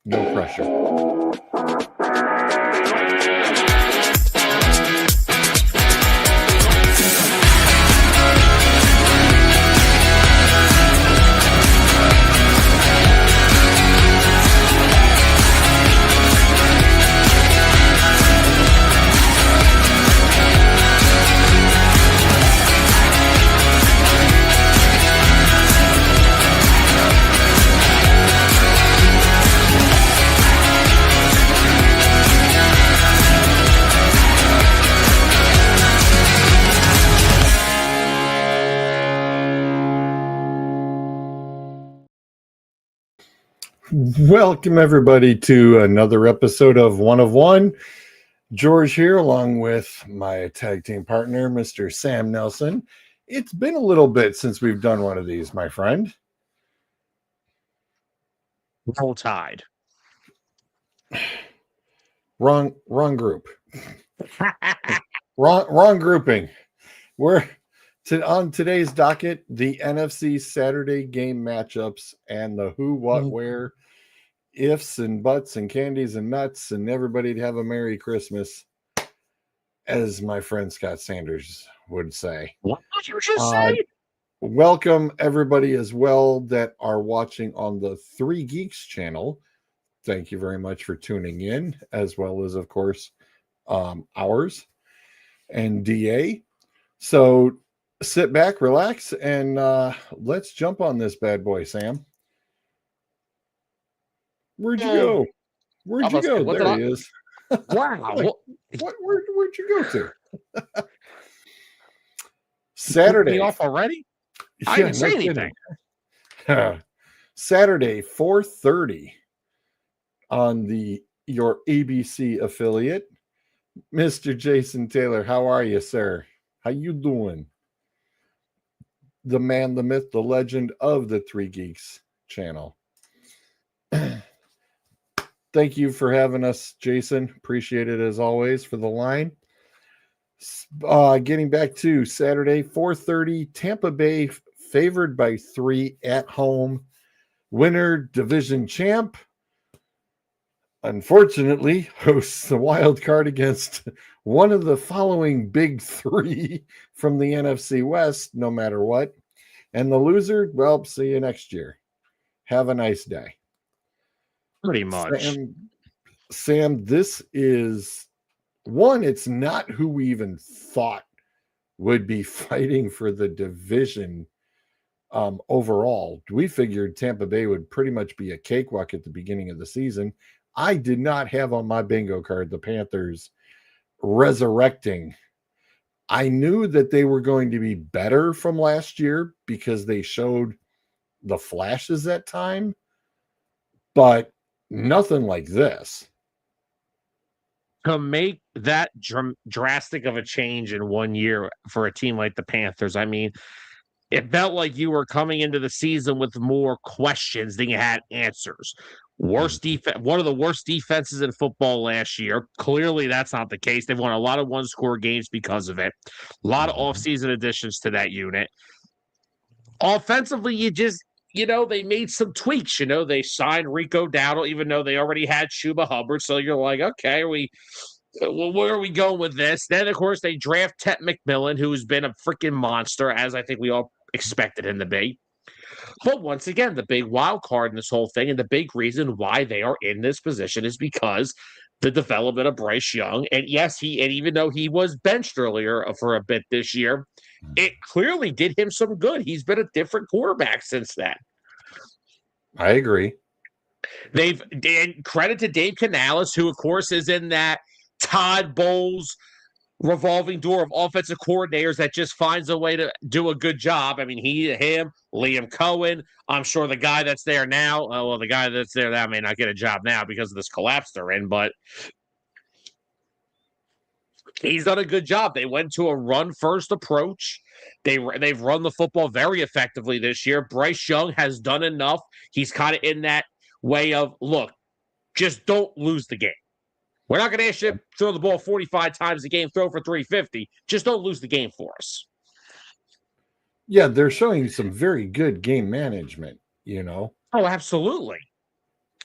No pressure. Welcome, everybody, to another episode of One of One. George here, along with my tag team partner, Mr. Sam Nelson. It's been a little bit since we've done one of these, my friend. Roll Tide. Wrong group. wrong grouping. We're on today's docket, the NFC Saturday game matchups and the who, what, where, ifs and buts and candies and nuts, and everybody to have a Merry Christmas, as my friend Scott Sanders would say. What did you just say? Welcome everybody as well that are watching on the Three Geeks channel. Thank you very much for tuning in, as well as, of course, ours and DA. So sit back, relax, and let's jump on this bad boy, Sam. Where'd you go? Where'd you go? There he is. Wow. Where'd you go to? Saturday. Off already? I didn't say anything. Saturday, 4:30 on your ABC affiliate. Mr. Jason Taylor, how are you, sir? How you doing? The man, the myth, the legend of the Three Geeks channel. Thank you for having us, Jason. Appreciate it as always for the line. Getting back to Saturday, 4:30, Tampa Bay favored by 3 at home. Winner, division champ. Unfortunately, hosts the wild card against one of the following big three from the NFC West, no matter what. And the loser, well, see you next year. Have a nice day. Pretty much. Sam, this is one, it's not who we even thought would be fighting for the division overall. We figured Tampa Bay would pretty much be a cakewalk at the beginning of the season. I did not have on my bingo card the Panthers resurrecting. I knew that they were going to be better from last year because they showed the flashes at time, but nothing like this. To make that drastic of a change in 1 year for a team like the Panthers, I mean, it felt like you were coming into the season with more questions than you had answers. Worst defense, one of the worst defenses in football last year. Clearly, that's not the case. They've won a lot of one-score games because of it. A lot of offseason additions to that unit. Offensively, they made some tweaks. They signed Rico Dowdle, even though they already had Chuba Hubbard. So you're like, okay, where are we going with this? Then, of course, they draft Ted McMillan, who's been a freaking monster, as I think we all expected him to be. But once again, the big wild card in this whole thing, and the big reason why they are in this position is because the development of Bryce Young. And yes, even though he was benched earlier for a bit this year, it clearly did him some good. He's been a different quarterback since then. I agree. Credit to Dave Canales, who, of course, is in that Todd Bowles revolving door of offensive coordinators that just finds a way to do a good job. I mean, him, Liam Cohen, I'm sure the guy that's there now, the guy that's there now may not get a job now because of this collapse they're in, but he's done a good job. They went to a run-first approach. They've run the football very effectively this year. Bryce Young has done enough. He's kind of in that way of, look, just don't lose the game. We're not going to ask you to throw the ball 45 times a game, throw for 350. Just don't lose the game for us. Yeah, they're showing some very good game management, Oh, absolutely.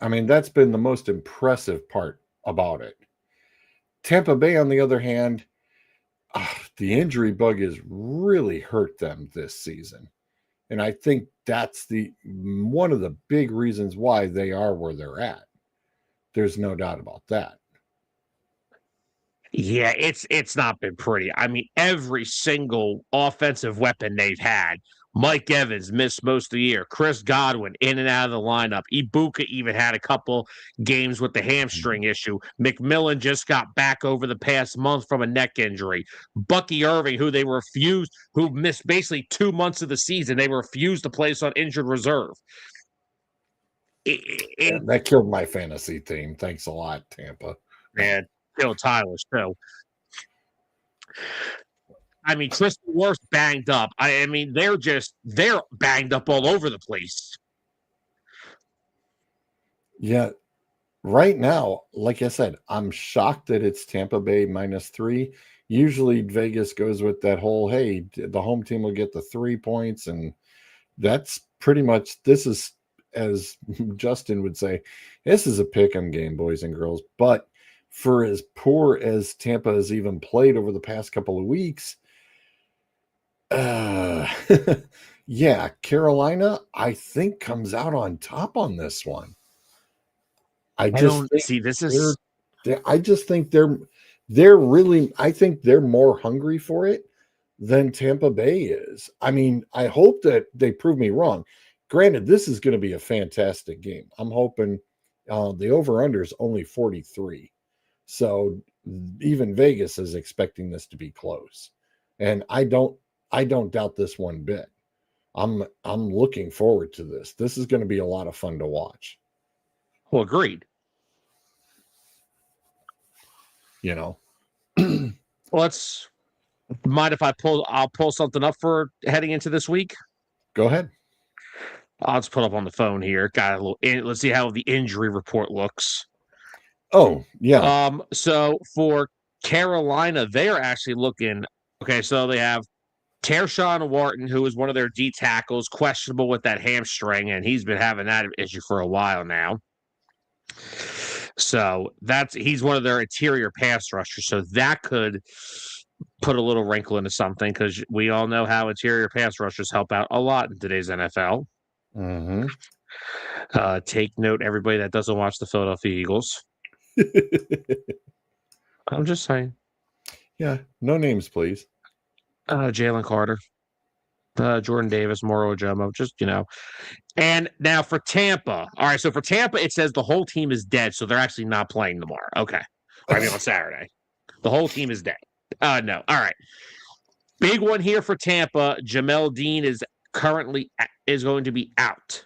I mean, that's been the most impressive part about it. Tampa Bay, on the other hand, the injury bug has really hurt them this season. And I think that's the one of the big reasons why they are where they're at. There's no doubt about that. Yeah, it's not been pretty. I mean, every single offensive weapon they've had. Mike Evans missed most of the year. Chris Godwin in and out of the lineup. Ibuka even had a couple games with the hamstring issue. McMillan just got back over the past month from a neck injury. Bucky Irving, who missed basically 2 months of the season, they refused to place on injured reserve. And that killed my fantasy team. Thanks a lot, Tampa. Man, Bill Tyler's too. I mean, Tristan Wirfs banged up. I mean, they're banged up all over the place. Yeah. Right now, like I said, I'm shocked that it's Tampa Bay -3. Usually Vegas goes with that whole, hey, the home team will get the 3 points. And that's pretty much, this is, as Justin would say, this is a pick'em game, boys and girls. But for as poor as Tampa has even played over the past couple of weeks, yeah, Carolina, I think, comes out on top on this one. I just think see. This is. I just think they're really. I think they're more hungry for it than Tampa Bay is. I mean, I hope that they prove me wrong. Granted, this is going to be a fantastic game. I'm hoping the over/under is only 43, so even Vegas is expecting this to be close, and I don't doubt this one bit. I'm looking forward to this. This is going to be a lot of fun to watch. Well, agreed. You know. Let's mind if I'll pull something up for heading into this week. Go ahead. I'll just put up on the phone here. Got a little. Let's see how the injury report looks. Oh, yeah. So for Carolina, they're actually looking. Okay, so they have Tershawn Wharton, who is one of their D tackles, questionable with that hamstring, and he's been having that issue for a while now. So he's one of their interior pass rushers. So that could put a little wrinkle into something, because we all know how interior pass rushers help out a lot in today's NFL. Mm-hmm. Take note, everybody that doesn't watch the Philadelphia Eagles. I'm just saying. Yeah, no names, please. Jalen Carter, Jordan Davis, Moro Ojomo, just, And now for Tampa. All right, so for Tampa, it says the whole team is dead, so they're actually not playing tomorrow. Okay. I mean, on Saturday. The whole team is dead. No. All right. Big one here for Tampa. Jamel Dean is going to be out.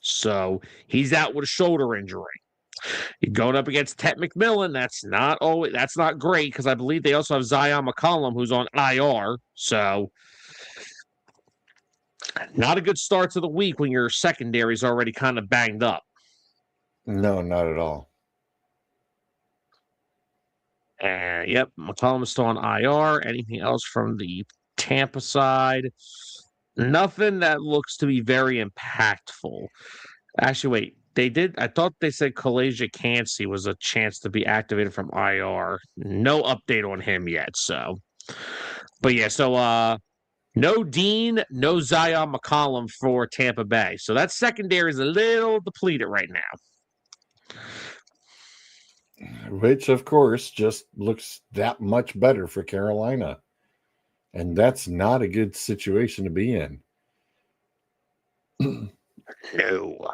So he's out with a shoulder injury. Going up against Tet McMillan, that's not great, because I believe they also have Zion McCollum, who's on IR. So not a good start to the week when your secondary is already kind of banged up. No, not at all. Yep, McCollum is still on IR. Anything else from the Tampa side? Nothing that looks to be very impactful. Actually, wait. I thought they said Kalaja Cansey was a chance to be activated from IR. No update on him yet. So, but yeah, so no Dean, no Zion McCollum for Tampa Bay. So that secondary is a little depleted right now. Which, of course, just looks that much better for Carolina. And that's not a good situation to be in. No.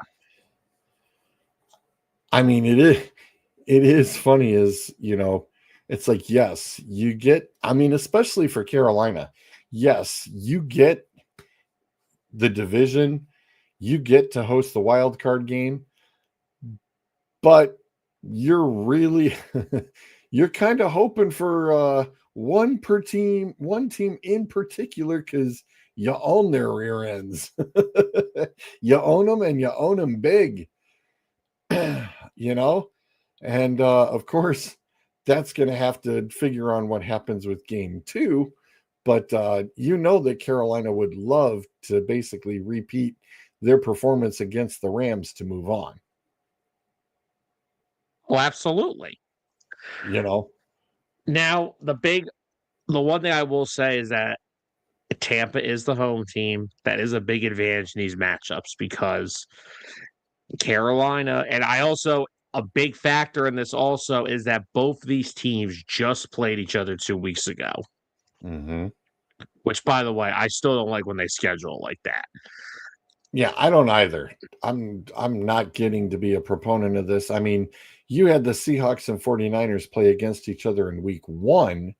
I mean, it is funny as, it's like, yes, you get, I mean, especially for Carolina, yes, you get the division, you get to host the wild card game, but you're really, you're kind of hoping for one team in particular, because you own their rear ends. You own them, and you own them big. And of course that's going to have to figure on what happens with game 2, but that Carolina would love to basically repeat their performance against the Rams to move on. Well, absolutely. Now, the one thing I will say is that Tampa is the home team. That is a big advantage in these matchups because Carolina, and a big factor in this also is that both these teams just played each other 2 weeks ago. Mm-hmm. Which, by the way, I still don't like when they schedule like that. Yeah, I don't either. I'm not getting to be a proponent of this. I mean, you had the Seahawks and 49ers play against each other in week 1,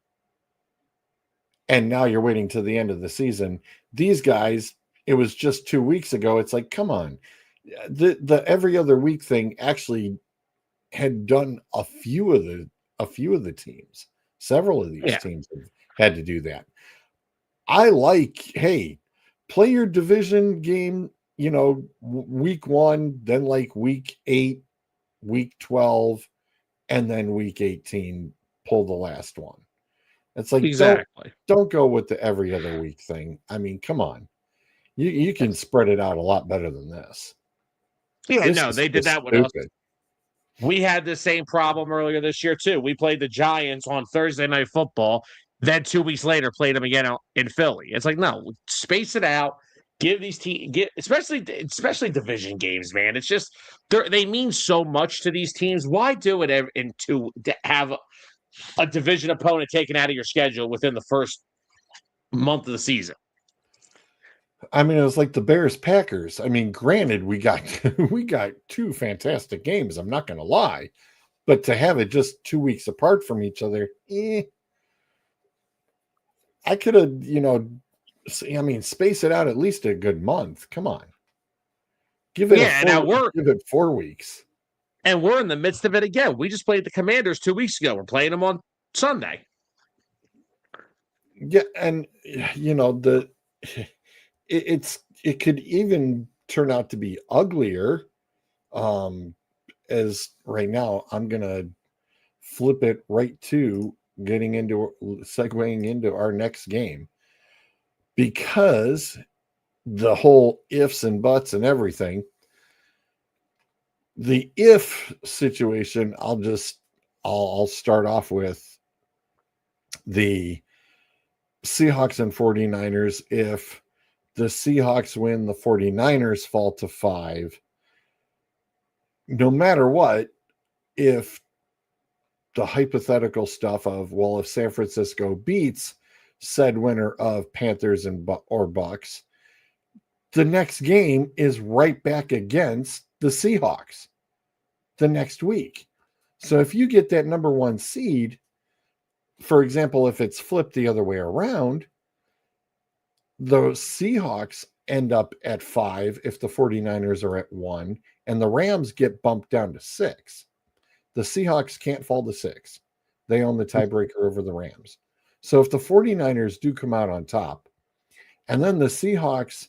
and now you're waiting to the end of the season. These guys, it was just 2 weeks ago. It's like, come on. The every other week thing actually had done a few of the teams. Several of these teams have had to do that. I like, hey, play your division game, week 1, then like week 8, week 12, and then week 18, pull the last one. It's like, exactly. Don't go with the every other week thing. I mean, come on. You can spread it out a lot better than this. Yeah, no, they did that with us. We had the same problem earlier this year, too. We played the Giants on Thursday Night Football. Then 2 weeks later, played them again in Philly. It's like, no, space it out. Give these teams, especially division games, man. It's just they mean so much to these teams. Why do it to have a division opponent taken out of your schedule within the first month of the season? I mean, it was like the Bears Packers. I mean, granted, we got we got 2 fantastic games. I'm not going to lie, but to have it just 2 weeks apart from each other, I could have, space it out at least a good month. Come on, give it 4 weeks. And we're in the midst of it again. We just played the Commanders 2 weeks ago. We're playing them on Sunday. Yeah, and it could even turn out to be uglier. As right now, I'm gonna flip it right to segueing into our next game, because the whole ifs and buts and everything. The if situation, I'll start off with the Seahawks and 49ers. If the Seahawks win, the 49ers fall to 5. No matter what, if the hypothetical stuff of, well, if San Francisco beats said winner of Panthers or Bucks, the next game is right back against the Seahawks the next week. So if you get that number 1 seed, for example, if it's flipped the other way around, the Seahawks end up at 5 if the 49ers are at 1, and the Rams get bumped down to 6. The Seahawks can't fall to 6. They own the tiebreaker over the Rams. So if the 49ers do come out on top, and then the Seahawks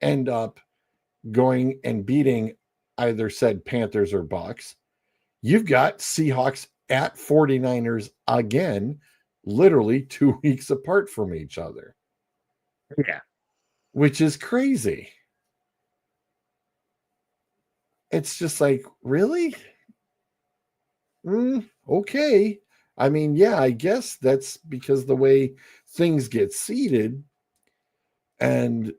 end up going and beating either said Panthers or Bucks, you've got Seahawks at 49ers again, literally 2 weeks apart from each other. Yeah. Which is crazy. It's just like, really? Okay. I mean, yeah, I guess that's because the way things get seeded, and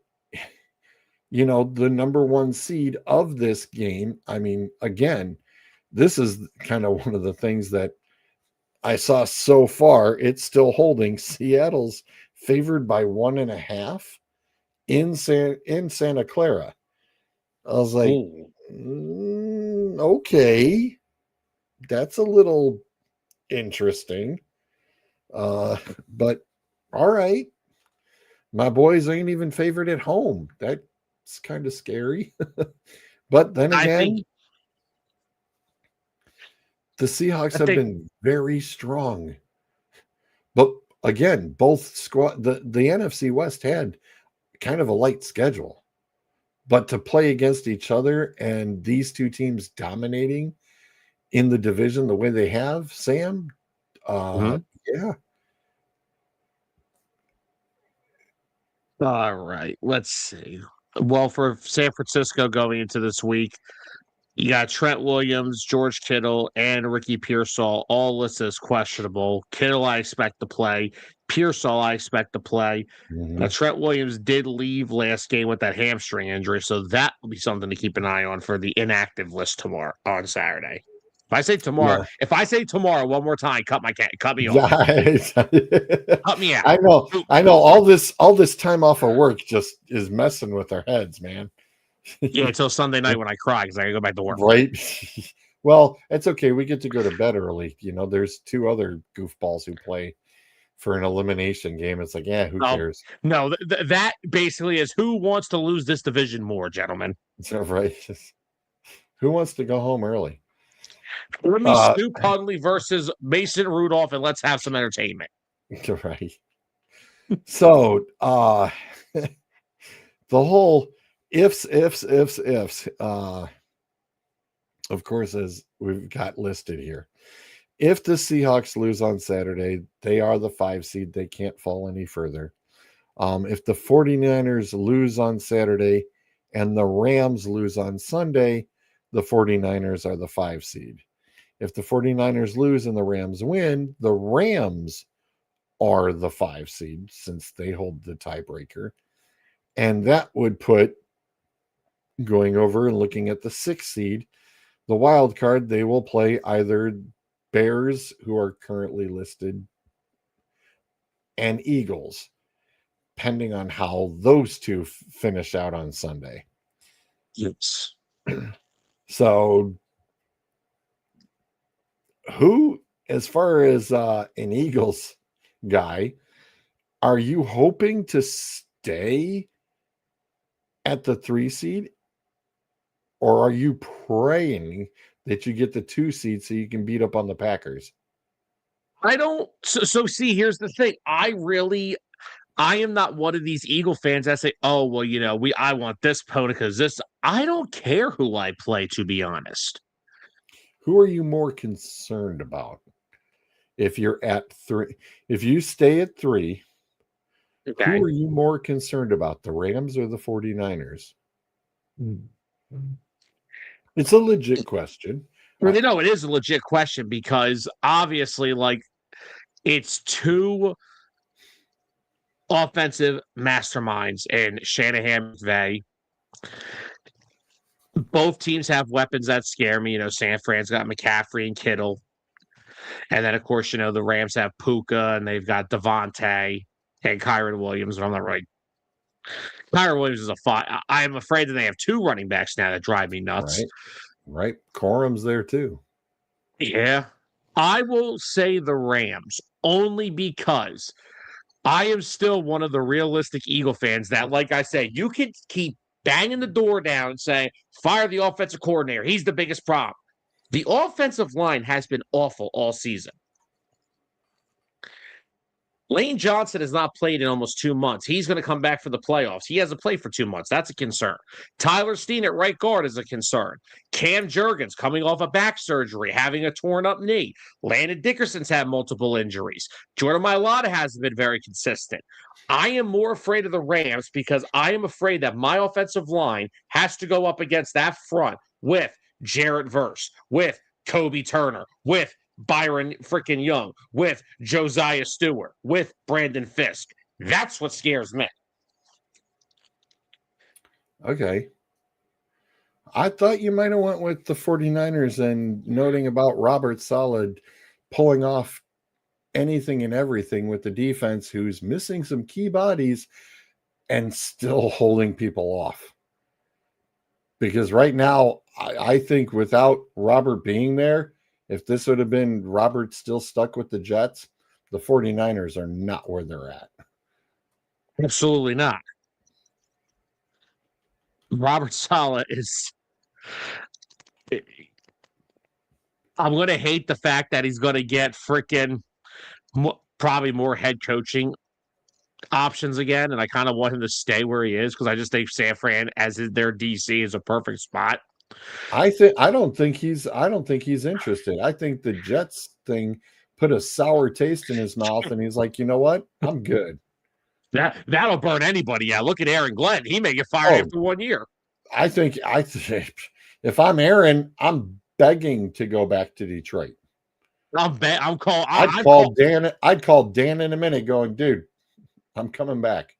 the number 1 seed of this game. I mean, again, this is kind of one of the things that I saw so far. It's still holding. Seattle's favored by 1.5 in Santa Clara. I was like, okay, that's a little interesting. But all right, my boys ain't even favored at home. That's kind of scary. But then again, the Seahawks have been very strong. But again, both the NFC West had kind of a light schedule. But to play against each other and these 2 teams dominating in the division the way they have, Sam, yeah. All right, let's see. Well, for San Francisco going into this week, you got Trent Williams, George Kittle, and Ricky Pearsall all listed as questionable. Kittle, I expect to play. Pearsall, I expect to play. Now, Mhm. Trent Williams did leave last game with that hamstring injury, so that will be something to keep an eye on for the inactive list tomorrow on Saturday. Yeah. If I say tomorrow one more time, cut me off, Yeah. cut me out. I know. Boop. I know. All this time off of work just is messing with our heads, man. Yeah, until Sunday night when I cry because I gotta go back to work. Right. Well, it's okay. We get to go to bed early. There's two other goofballs who play for an elimination game. It's like, yeah, who cares? No, that basically is who wants to lose this division more, gentlemen. Right. Who wants to go home early? Let me Stu Pudley versus Mason Rudolph, and let's have some entertainment. Right. So, the whole ifs, of course, as we've got listed here. If the Seahawks lose on Saturday, they are the 5 seed. They can't fall any further. If the 49ers lose on Saturday and the Rams lose on Sunday, the 49ers are the 5 seed. If the 49ers lose and the Rams win, the Rams are the 5 seed since they hold the tiebreaker. And that would put, going over and looking at the 6 seed, the wild card, they will play either Bears, who are currently listed, and Eagles, depending on how those two finish out on Sunday. Yes. So, who, as far as an Eagles guy, are you hoping to stay at the 3 seed? Or are you praying that you get the 2 seed so you can beat up on the Packers? I don't. So see, here's the thing. I am not one of these Eagle fans that say, "Oh, well, I want this opponent because this." I don't care who I play, to be honest. Who are you more concerned about? If you're at 3, if you stay at 3, Okay. who are you more concerned about, the Rams or the 49ers? It's a legit question. Well, it is a legit question because obviously, it's two offensive masterminds in Shanahan McVay. Both teams have weapons that scare me. San Fran's got McCaffrey and Kittle. And then, of course, the Rams have Puka and they've got Devontae and Kyron Williams. But I'm not right. Kyron Williams is a 5. I am afraid that they have 2 running backs now that drive me nuts. Right. Corum's there too. Yeah. I will say the Rams only because I am still one of the realistic Eagle fans that, like I say, you can keep banging the door down and saying, fire the offensive coordinator. He's the biggest problem. The offensive line has been awful all season. Lane Johnson has not played in almost 2 months. He's going to come back for the playoffs. He hasn't played for 2 months. That's a concern. Tyler Steen at right guard is a concern. Cam Jurgens coming off a back surgery, having a torn up knee. Landon Dickerson's had multiple injuries. Jordan Mailata hasn't been very consistent. I am more afraid of the Rams because I am afraid that my offensive line has to go up against that front with Jarrett Verse, with Kobe Turner, with Byron freaking Young, with Josiah Stewart, with Brandon Fisk. That's what scares me. Okay. I thought you might have went with the 49ers and noting about Robert Saleh pulling off anything and everything with the defense, who's missing some key bodies and still holding people off. Because right now, I think without Robert being there, if this would have been Robert still stuck with the Jets, the 49ers are not where they're at. Absolutely not. Robert Saleh is. I'm going to hate the fact that he's going to get freaking probably more head coaching options again, and I kind of want him to stay where he is because I just think San Fran as their DC is a perfect spot. I don't think he's interested. I think the Jets thing put a sour taste in his mouth, and he's like, you know what? I'm good. That'll burn anybody out. Look at Aaron Glenn. He may get fired Oh, after 1 year. I think if I'm Aaron, I'm begging to go back to Detroit. I'm call. I'd I call call Dan. I'd call Dan in a minute, going, dude, I'm coming back.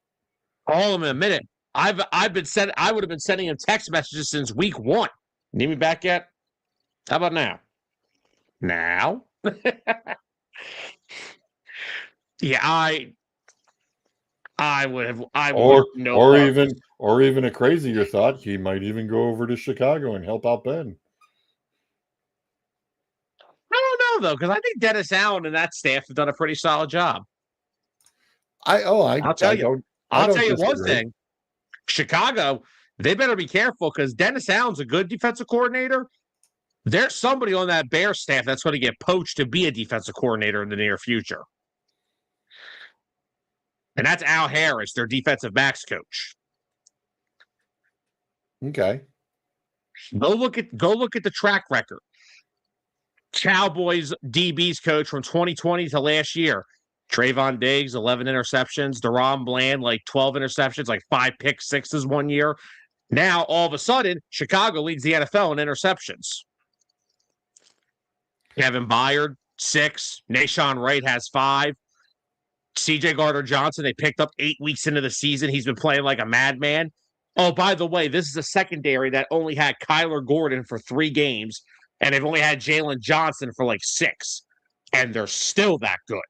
call him in a minute. I've been sent. I would have been sending him text messages since week 1. Need me back yet? How about now? Now? Yeah, I would have. I would Or have no or problem. even a crazier thought, he might even go over to Chicago and help out Ben. I don't know though, because I think Dennis Allen and that staff have done a pretty solid job. I I'll I don't tell you one disagree. thing. Chicago, they better be careful because Dennis Allen's a good defensive coordinator. There's somebody on that Bears staff that's going to get poached to be a defensive coordinator in the near future. And that's Al Harris, their defensive backs coach. Okay. Go look at the track record. Cowboys DB's coach from 2020 to last year. Trayvon Diggs, 11 interceptions. Deron Bland, like 12 interceptions, like 5 pick sixes 1 year. Now, all of a sudden, Chicago leads the NFL in interceptions. Kevin Byard, 6. Nashawn Wright has 5. CJ Gardner-Johnson, they picked up 8 weeks into the season. He's been playing like a madman. Oh, by the way, this is a secondary that only had Kyler Gordon for 3 games, and they've only had Jalen Johnson for like 6, and they're still that good.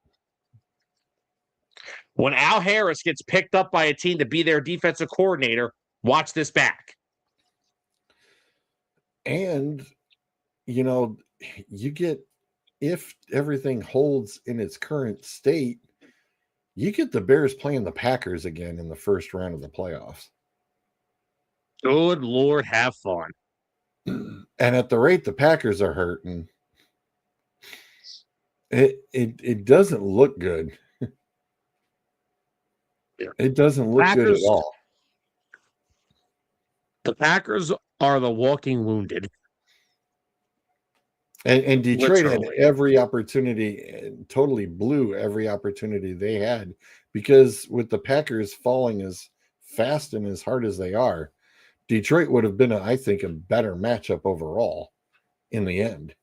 When Al Harris gets picked up by a team to be their defensive coordinator, watch this back. And you get, if everything holds in its current state, you get the Bears playing the Packers again in the first round of the playoffs. Good Lord, have fun. And at the rate the Packers are hurting, it doesn't look good. It doesn't look good at all. The Packers are the walking wounded. And Detroit Literally. had every opportunity, totally blew every opportunity they had, because with the Packers falling as fast and as hard as they are, Detroit would have been, I think, a better matchup overall in the end.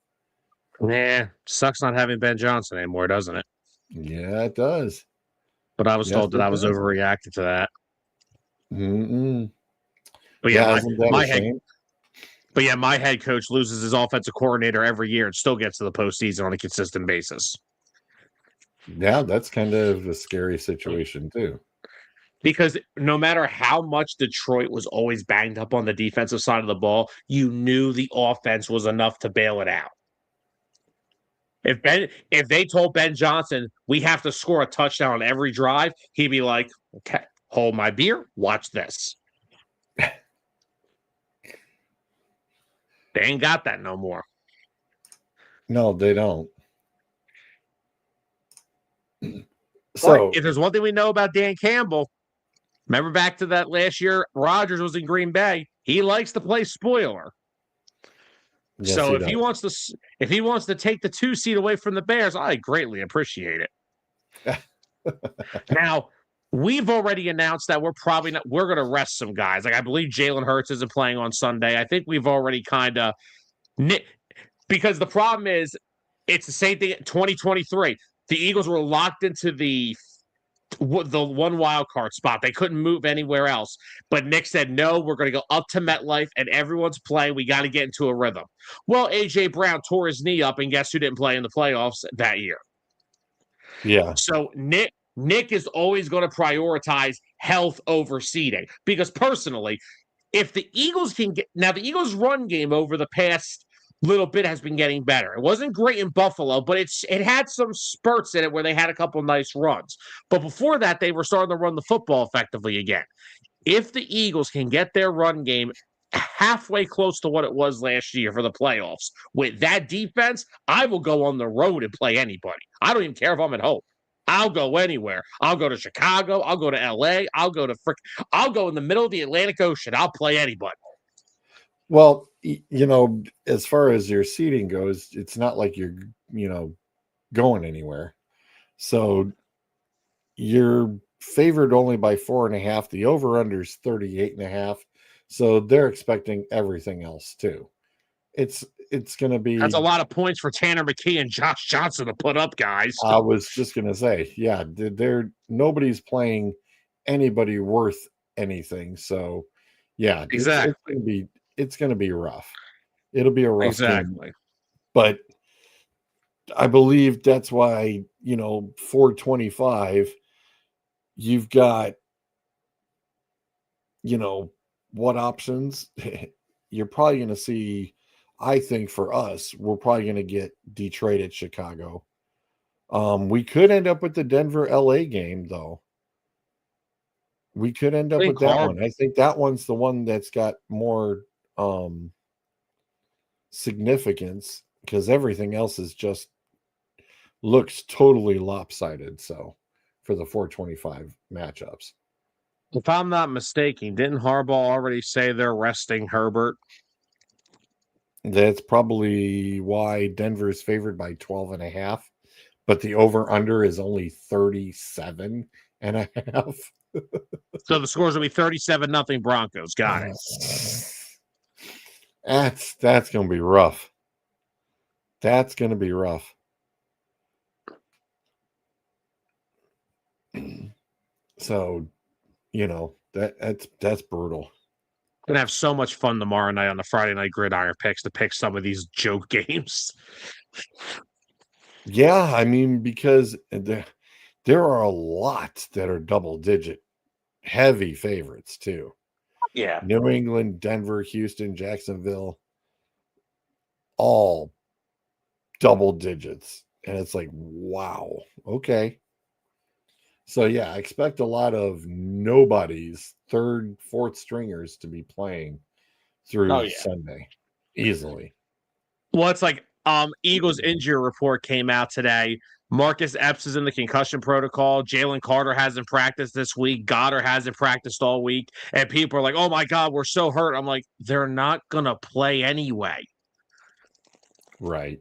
Nah, sucks not having Ben Johnson anymore, doesn't it? Yeah, it does. But I was Yes, told that it I was does. overreacted to that. Mm-mm. But yeah, isn't that a shame? But yeah, my head coach loses his offensive coordinator every year and still gets to the postseason on a consistent basis. Yeah, that's kind of a scary situation too. Because no matter how much Detroit was always banged up on the defensive side of the ball, you knew the offense was enough to bail it out. If they told Ben Johnson, we have to score a touchdown on every drive, he'd be like, okay, hold my beer, watch this. They ain't got that no more. No, they don't. So but if there's one thing we know about Dan Campbell, remember back to that last year, Rodgers was in Green Bay. He likes to play spoiler. yes, So if he wants to take the 2 seed away from the Bears, I greatly appreciate it. Now, we've already announced that we're going to rest some guys. Like I believe Jalen Hurts isn't playing on Sunday. I think we've already kind of because the problem is it's the same thing. 2023, the Eagles were locked into the one wild card spot. They couldn't move anywhere else. But Nick said, no, we're going to go up to MetLife and everyone's playing. We got to get into a rhythm. Well, A.J. Brown tore his knee up, and guess who didn't play in the playoffs that year? Yeah. So Nick is always going to prioritize health over seeding because personally, if the Eagles can get now, the Eagles' run game over the past little bit has been getting better. It wasn't great in Buffalo, but it had some spurts in it where they had a couple nice runs. But before that, they were starting to run the football effectively again. If the Eagles can get their run game halfway close to what it was last year for the playoffs with that defense, I will go on the road and play anybody. I don't even care if I'm at home. I'll go anywhere. I'll go to Chicago. I'll go to LA. I'll go in the middle of the Atlantic Ocean. I'll play anybody. Well, as far as your seating goes, it's not like you're, going anywhere. So you're favored only by 4.5. The over-under is 38.5. So they're expecting everything else too. It's going to be. That's a lot of points for Tanner McKee and Josh Johnson to put up, guys. I was just going to say, yeah, nobody's playing anybody worth anything. So, yeah, exactly. It's going to be rough. It'll be a rough game. But I believe that's why, 425, you've got, what options? You're probably going to see, I think for us, we're probably going to get Detroit at Chicago. We could end up with the Denver LA game, though. We could end up with that one. I think that one's the one that's got more significance because everything else is just looks totally lopsided. So for the 425 matchups. If I'm not mistaken, didn't Harbaugh already say they're resting Herbert? That's probably why Denver's favored by 12.5, but the over-under is only 37.5. So the scores will be 37-0 Broncos. Got it. That's going to be rough. That's going to be rough. So, that's brutal. Gonna have so much fun tomorrow night on the Friday night gridiron picks to pick some of these joke games. Yeah, I mean, because there are a lot that are double-digit heavy favorites too. Yeah. New England, Denver, Houston, Jacksonville, all double digits. And it's like, wow, okay. So yeah, I expect a lot of nobodies, third, fourth stringers to be playing through Sunday easily. Well, it's like Eagles injury report came out today. Marcus Epps is in the concussion protocol. Jalen Carter hasn't practiced this week. Goddard hasn't practiced all week. And people are like, oh my God, we're so hurt. I'm like, they're not going to play anyway. Right.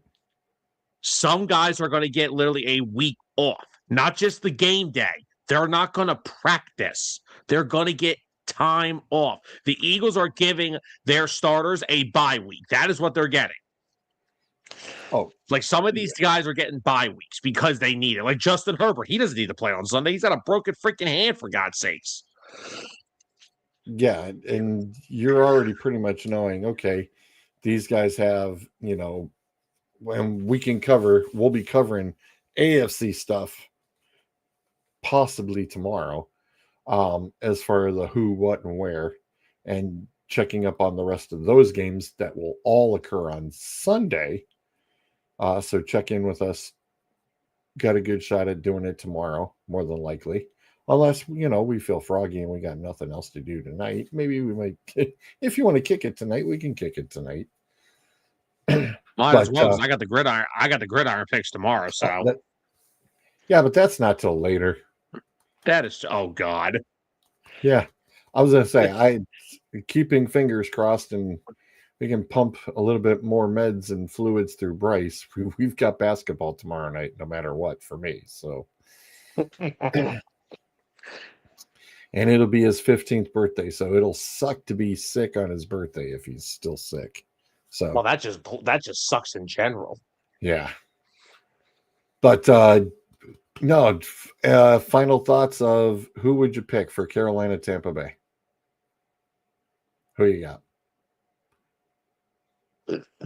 Some guys are going to get literally a week off, not just the game day. They're not going to practice. They're going to get time off. The Eagles are giving their starters a bye week. That is what they're getting. Oh, like some of these guys are getting bye weeks because they need it. Like Justin Herbert, he doesn't need to play on Sunday. He's got a broken freaking hand, for God's sakes. Yeah, and you're already pretty much knowing, okay, these guys have, when we'll be covering AFC stuff possibly tomorrow, as far as the who, what, and where, and checking up on the rest of those games that will all occur on Sunday. So check in with us. Got a good shot at doing it tomorrow, more than likely. Unless, we feel froggy and we got nothing else to do tonight. Maybe we might, if you want to kick it tonight, we can kick it tonight. Might as well, because I got the gridiron picks tomorrow. So but that's not till later. That is, oh God. Yeah. I was gonna say, I keeping fingers crossed, and we can pump a little bit more meds and fluids through Bryce. We've got basketball tomorrow night, no matter what, for me. So and it'll be his 15th birthday, so it'll suck to be sick on his birthday if he's still sick. So well, that just sucks in general. Yeah. But no, final thoughts of who would you pick for Carolina, Tampa Bay? Who you got?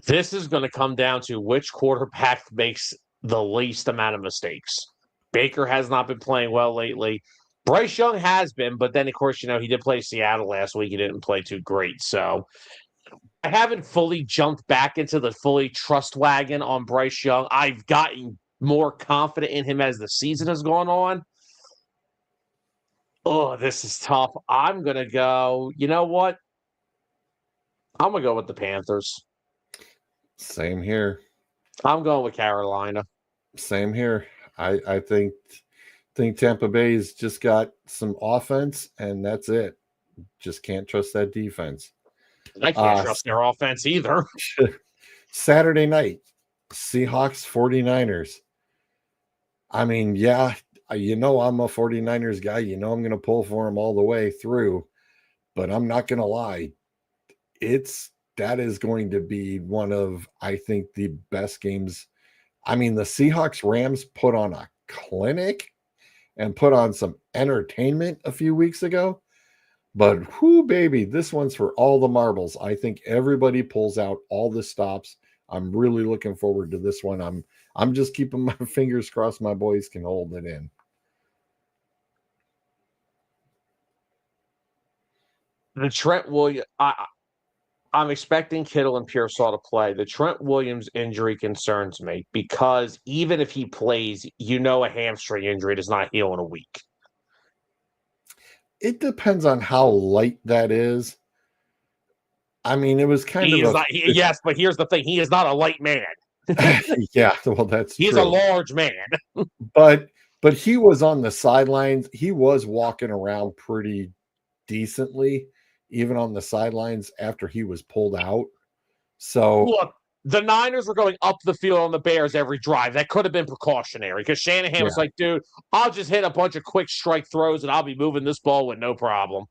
This is going to come down to which quarterback makes the least amount of mistakes. Baker has not been playing well lately. Bryce Young has been, but then, of course, he did play Seattle last week. He didn't play too great. So I haven't fully jumped back into the fully trust wagon on Bryce Young. I've gotten more confident in him as the season has gone on. Oh, this is tough. I'm going to go, you know what? I'm going to go with the Panthers. Same here. I'm going with Carolina. Same here. I think Tampa Bay's just got some offense, and that's it. Just can't trust that defense. I can't trust their offense either. Saturday night, Seahawks 49ers. I mean, yeah, you know, I'm a 49ers guy. You know, I'm going to pull for them all the way through. But I'm not going to lie. That is going to be one of, I think, the best games. I mean, the Seahawks Rams put on a clinic and put on some entertainment a few weeks ago. But whoo, baby, this one's for all the marbles. I think everybody pulls out all the stops. I'm really looking forward to this one. I'm just keeping my fingers crossed my boys can hold it in. The Trent Williams, I'm expecting Kittle and Pearsall to play. The Trent Williams injury concerns me because even if he plays, you know a hamstring injury does not heal in a week. It depends on how light that is. I mean, it was kind of yes, but here's the thing: he is not a light man. Yeah, well, that's he's true. a large man. but he was on the sidelines. He was walking around pretty decently, even on the sidelines after he was pulled out. So look, the Niners were going up the field on the Bears every drive. That could have been precautionary because Shanahan was like, dude, I'll just hit a bunch of quick strike throws and I'll be moving this ball with no problem.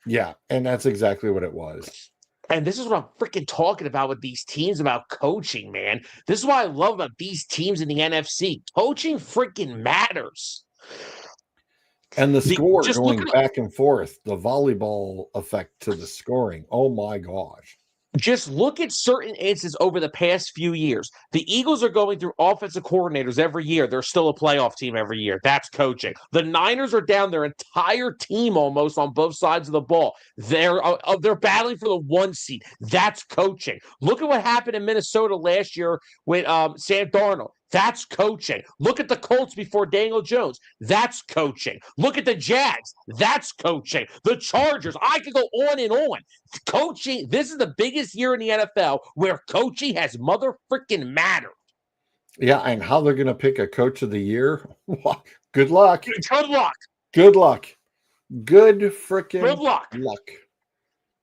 Yeah, and that's exactly what it was. And this is what I'm freaking talking about with these teams about coaching, man. This is what I love about these teams in the NFC. Coaching freaking matters. And the score going back and forth, the volleyball effect to the scoring. Oh, my gosh. Just look at certain instances over the past few years. The Eagles are going through offensive coordinators every year. They're still a playoff team every year. That's coaching. The Niners are down their entire team almost on both sides of the ball. They're battling for the 1 seed. That's coaching. Look at what happened in Minnesota last year with Sam Darnold. That's coaching. Look at the Colts before Daniel Jones. That's coaching. Look at the Jags. That's coaching. The Chargers. I could go on and on. Coaching. This is the biggest year in the NFL where coaching has mother-freaking mattered. Yeah, and how they're going to pick a coach of the year? Good luck. Good luck. Good luck. Good freaking luck.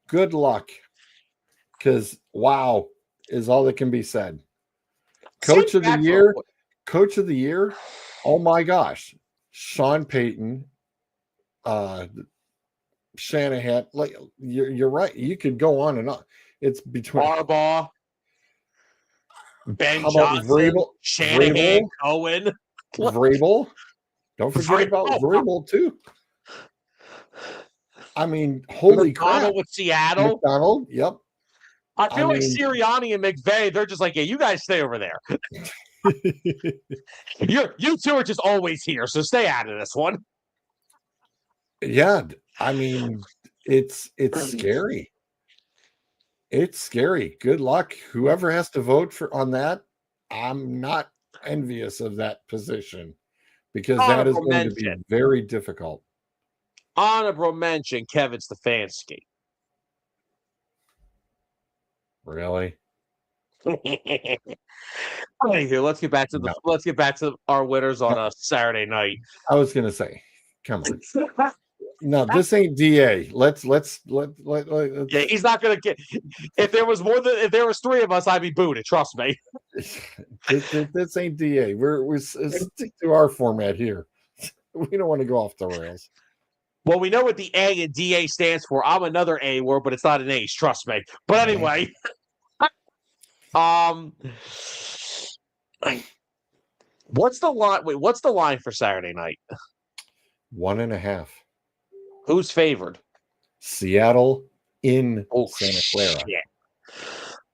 Good luck. Because, wow, is all that can be said. Coach of the year. Oh my gosh. Sean Payton, Shanahan. Like you're right. You could go on and on. It's between Harbaugh, Ben Johnson, Shanahan, Cohen, Vrabel. Don't forget about Vrabel too. I mean, holy crap! With Seattle, McDonald. Yep. I feel like Sirianni and McVay, they're just like, yeah, you guys stay over there. You two are just always here, so stay out of this one. Yeah, I mean, it's scary. It's scary. Good luck. Whoever has to vote on that, I'm not envious of that position because that is going to be very difficult. Honorable mention, Kevin Stefanski. Really? Anywho, let's get back to our winners on a Saturday night. I was gonna say, come on. No, this ain't DA. Let's yeah, he's not gonna get. If there was 3 of us, I'd be booted. Trust me. This ain't DA. We're stick to our format here. We don't want to go off the rails. Well, we know what the A and DA stands for. I'm another A word, but it's not an ace. Trust me. But anyway, what's the line? Wait, what's the line for Saturday night? 1.5. Who's favored? Seattle in Santa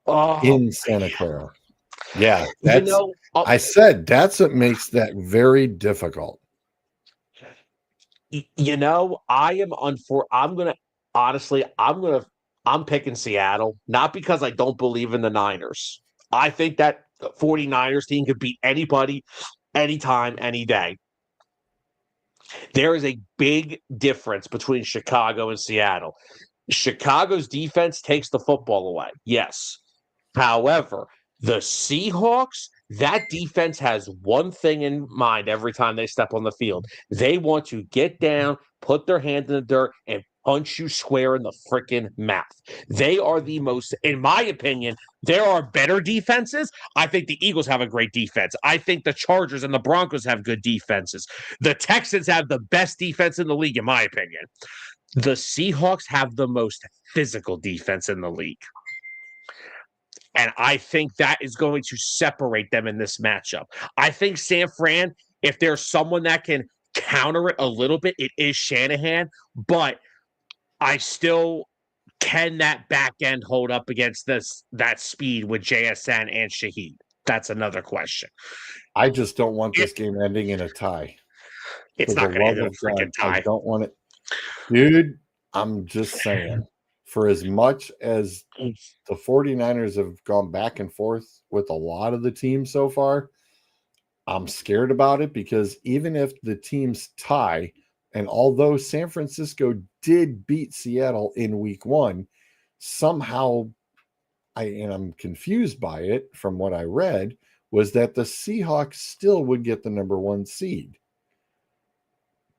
Clara. In Santa Clara. Yeah, that's. I said that's what makes that very difficult. I'm picking Seattle, not because I don't believe in the Niners. I think that 49ers team could beat anybody, anytime, any day. There is a big difference between Chicago and Seattle. Chicago's defense takes the football away. Yes. However, the Seahawks, that defense has one thing in mind every time they step on the field. They want to get down, put their hand in the dirt, and punch you square in the freaking mouth. They are the most, in my opinion, there are better defenses. I think the Eagles have a great defense. I think the Chargers and the Broncos have good defenses. The Texans have the best defense in the league, in my opinion. The Seahawks have the most physical defense in the league. And I think that is going to separate them in this matchup. I think San Fran, if there's someone that can counter it a little bit, it is Shanahan. But I still can that back end hold up against that speed with JSN and Shaheed? That's another question. I just don't want this game ending in a tie. It's For not the going to end love in a of freaking God, tie. I don't want it. Dude, I'm just saying, for as much as the 49ers have gone back and forth with a lot of the teams so far, I'm scared about it because even if the teams tie, and although San Francisco did beat Seattle in week 1, somehow I'm confused by it from what I read, was that the Seahawks still would get the number 1 seed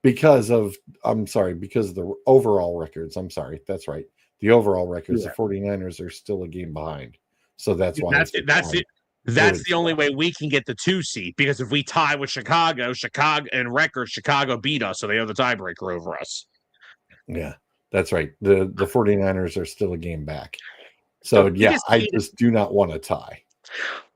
because of the overall records. I'm sorry. That's right. The overall records, Yeah. the 49ers are still a game behind. So that's why that's the only way we can get the 2 seed, because if we tie with Chicago and record, Chicago beat us, so they have the tiebreaker over us. Yeah, that's right. The 49ers are still a game back. So yeah, I just do not want to tie.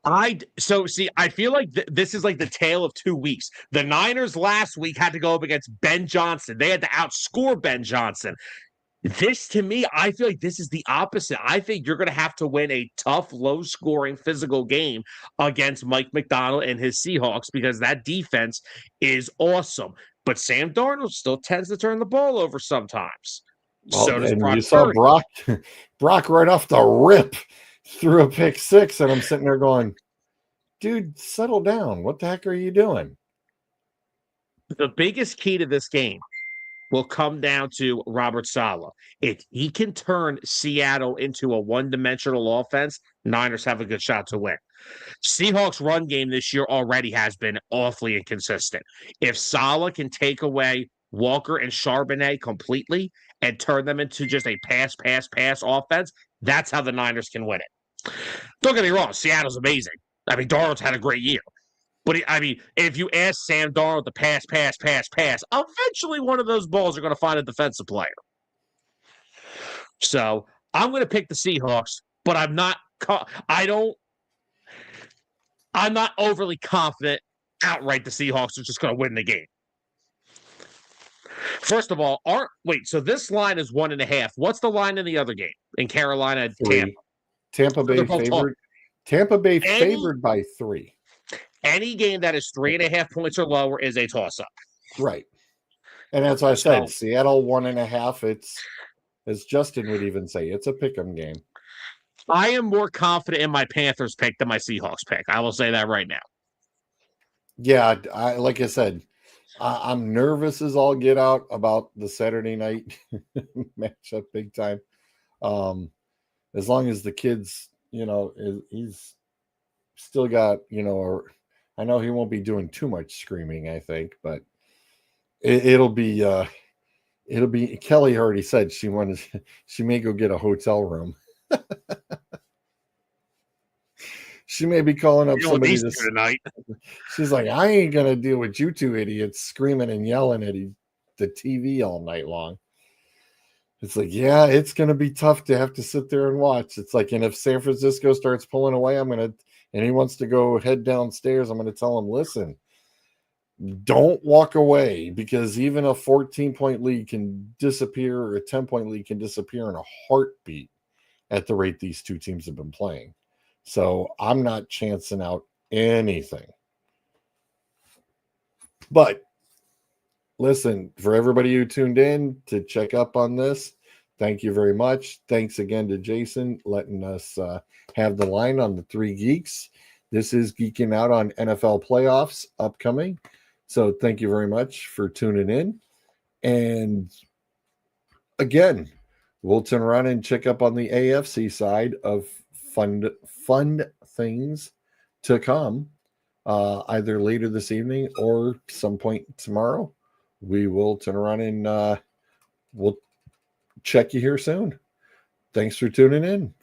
I feel like this is like the tale of 2 weeks. The Niners last week had to go up against Ben Johnson. They had to outscore Ben Johnson. This, to me, I feel like this is the opposite. I think you're going to have to win a tough, low-scoring, physical game against Mike McDonald and his Seahawks, because that defense is awesome. But Sam Darnold still tends to turn the ball over sometimes. Well, so does and Brock you saw Purdy. Brock right off the rip threw a pick 6, and I'm sitting there going, dude, settle down. What the heck are you doing? The biggest key to this game will come down to Robert Saleh. If he can turn Seattle into a one-dimensional offense, Niners have a good shot to win. Seahawks' run game this year already has been awfully inconsistent. If Saleh can take away Walker and Charbonnet completely and turn them into just a pass offense, that's how the Niners can win it. Don't get me wrong, Seattle's amazing. I mean, Darnold's had a great year. But if you ask Sam Darnold to pass, eventually one of those balls are going to find a defensive player. So I'm going to pick the Seahawks, but I'm not overly confident outright the Seahawks are just going to win the game. First of all, so this line is 1.5. What's the line in the other game in Carolina? 3. Tampa Bay favored. Tampa Bay favored by 3. Any game that is 3.5 points or lower is a toss-up. Right. And that's why I said Seattle 1.5. It's, as Justin would even say, it's a pick'em game. I am more confident in my Panthers pick than my Seahawks pick. I will say that right now. Yeah, like I said, I'm nervous as all get out about the Saturday night matchup big time. As long as the kids, he's still got, I know he won't be doing too much screaming, I think, but it'll be Kelly already said she may go get a hotel room. She may be calling up somebody tonight. She's like, I ain't gonna deal with you 2 idiots screaming and yelling at the TV all night long. It's like, yeah, it's gonna be tough to have to sit there and watch. It's like, and if San Francisco starts pulling away, and he wants to go head downstairs, I'm gonna tell him, listen, don't walk away, because even a 14-point lead can disappear, or a 10-point lead can disappear in a heartbeat at the rate these two teams have been playing. So I'm not chancing out anything. But listen, for everybody who tuned in to check up on this, thank you very much. Thanks again to Jason letting us have the line on the 3 Geeks. This is Geeking Out on NFL playoffs upcoming. So thank you very much for tuning in. And again, we'll turn around and check up on the AFC side of fun things to come, either later this evening or some point tomorrow. We will turn around and we'll check you here soon. Thanks for tuning in.